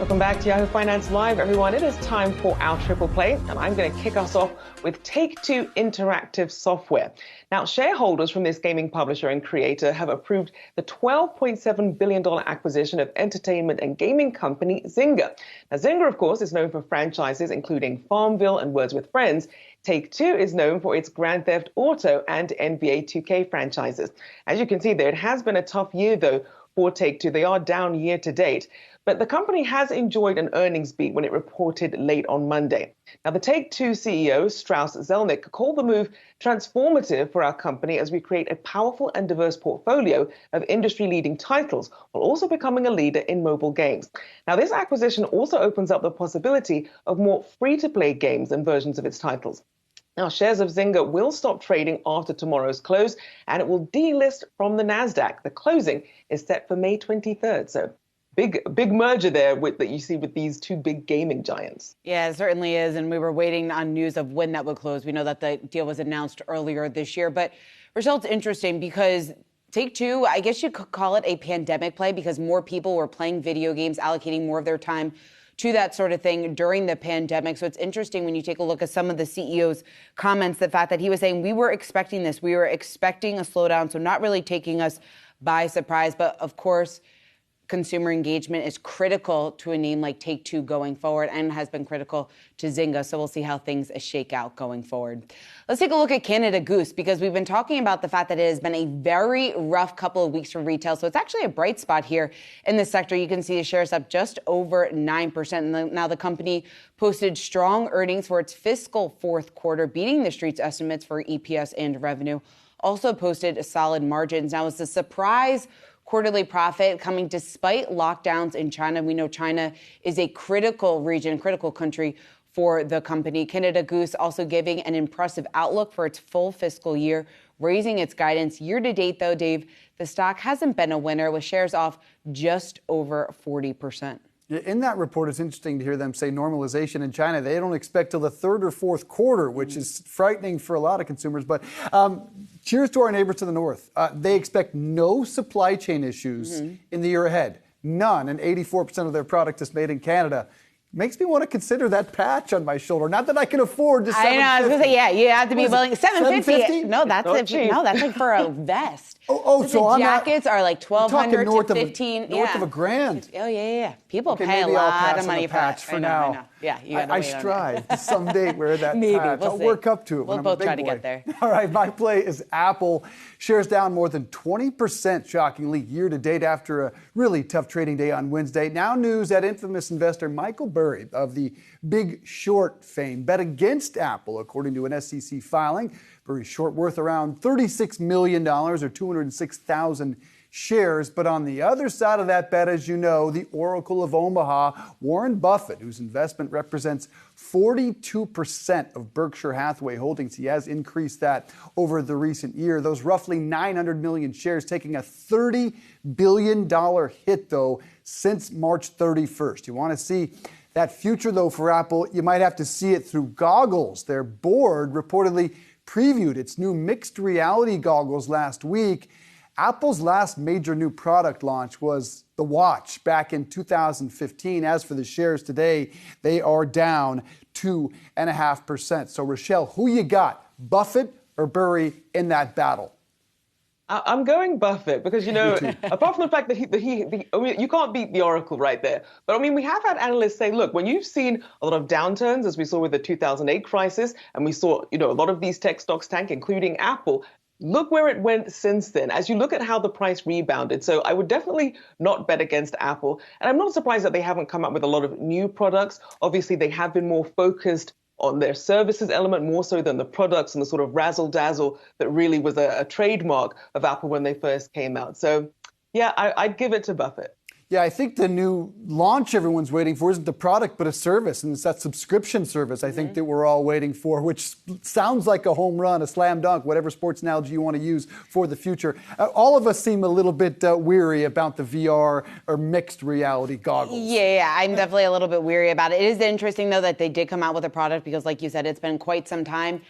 Welcome back to Yahoo Finance Live, everyone. It is time for our triple play, and I'm going to kick us off with Take-Two Interactive Software. Now, shareholders from this gaming publisher and creator have approved the $12.7 billion acquisition of entertainment and gaming company Zynga. Now, Zynga, of course, is known for franchises including Farmville and Words with Friends. Take-Two is known for its Grand Theft Auto and NBA 2K franchises. As you can see there, it has been a tough year, though, for Take-Two. They are down year to date. But the company has enjoyed an earnings beat when it reported late on Monday. Now, the Take-Two CEO, Strauss Zelnick, called the move transformative for our company as we create a powerful and diverse portfolio of industry-leading titles while also becoming a leader in mobile games. Now, this acquisition also opens up the possibility of more free-to-play games and versions of its titles. Now, shares of Zynga will stop trading after tomorrow's close, and it will delist from the NASDAQ. The closing is set for May 23rd, so big merger there that you see with these two big gaming giants. Yeah, it certainly is. And we were waiting on news of when that would close. We know that the deal was announced earlier this year. But Rochelle, it's interesting because Take-Two, I guess you could call it a pandemic play because more people were playing video games, allocating more of their time to that sort of thing during the pandemic. So it's interesting when you take a look at some of the CEO's comments, the fact that he was saying, we were expecting this. We were expecting a slowdown, so not really taking us by surprise. But of course, consumer engagement is critical to a name like Take-Two going forward and has been critical to Zynga. So we'll see how things shake out going forward. Let's take a look at Canada Goose because we've been talking about the fact that it has been a very rough couple of weeks for retail. So it's actually a bright spot here in this sector. You can see the shares up just over 9%. And now the company posted strong earnings for its fiscal fourth quarter, beating the street's estimates for EPS and revenue. Also posted solid margins. Now it's a surprise quarterly profit coming despite lockdowns in China. We know China is a critical region, critical country for the company. Canada Goose also giving an impressive outlook for its full fiscal year, raising its guidance. Year to date, though, Dave, the stock hasn't been a winner with shares off just over 40%. In that report, it's interesting to hear them say normalization in China. They don't expect till the third or fourth quarter, which is frightening for a lot of consumers. But cheers to our neighbors to the north. They expect no supply chain issues in the year ahead. None. And 84% of their product is made in Canada. Makes me want to consider that patch on my shoulder. Not that I can afford just $750. I know. I was going to say, yeah, you have to be willing. $750? No, that's like for a vest. So the jackets are like $1,200 to $1,500. North of $1,000. Oh yeah. People pay a lot of money for patch for now. I know. Yeah, I strive to someday wear that patch. I'll work up to it. We'll both try to get there. All right, my play is Apple. Shares down more than 20%, shockingly, year to date after a really tough trading day on Wednesday. Now news that infamous investor Michael Burry of the Big Short fame bet against Apple, according to an SEC filing. Burry's short worth around $36 million or 206,000 shares. But on the other side of that bet, as you know, the Oracle of Omaha, Warren Buffett, whose investment represents 42% of Berkshire Hathaway holdings. He has increased that over the recent year. Those roughly 900 million shares taking a $30 billion hit, though, since March 31st. You want to see that future, though, for Apple, you might have to see it through goggles. Their board reportedly previewed its new mixed reality goggles last week. Apple's last major new product launch was the watch back in 2015. As for the shares today, they are down 2.5%. So, Rochelle, who you got, Buffett or Burry in that battle? I'm going Buffett because, apart from the fact that you can't beat the Oracle right there. But, we have had analysts say, look, when you've seen a lot of downturns, as we saw with the 2008 crisis, and we saw, a lot of these tech stocks tank, including Apple, look where it went since then, as you look at how the price rebounded. So I would definitely not bet against Apple. And I'm not surprised that they haven't come up with a lot of new products. Obviously, they have been more focused on their services element more so than the products and the sort of razzle-dazzle that really was a trademark of Apple when they first came out. So, yeah, I'd give it to Buffett. Yeah, I think the new launch everyone's waiting for isn't the product, but a service. And it's that subscription service, I think, that we're all waiting for, which sounds like a home run, a slam dunk, whatever sports analogy you want to use for the future. All of us seem a little bit weary about the VR or mixed reality goggles. Yeah, I'm definitely a little bit weary about it. It is interesting, though, that they did come out with a product because, like you said, it's been quite some time.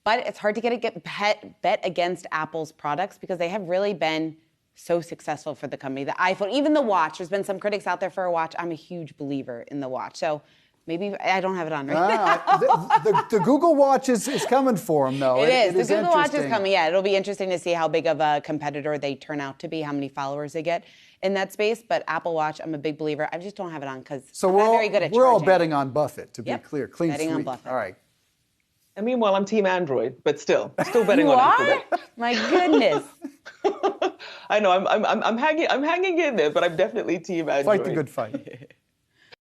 But it's hard to bet against Apple's products because they have really been so successful for the company. The iPhone, even the watch. There's been some critics out there for a watch. I'm a huge believer in the watch. So maybe I don't have it on right now. The Google Watch is coming for them, though. It is. The Google Watch is coming. Yeah, it'll be interesting to see how big of a competitor they turn out to be, how many followers they get in that space. But Apple Watch, I'm a big believer. I just don't have it on because I'm not very good at charging. We're all betting on Buffett, to be clear. Clean betting sweep. on Buffett. All right. And meanwhile, I'm Team Android, but still betting you on are? Apple. My goodness. I know I'm hanging in there, but I'm definitely Team Android. Fight the good fight.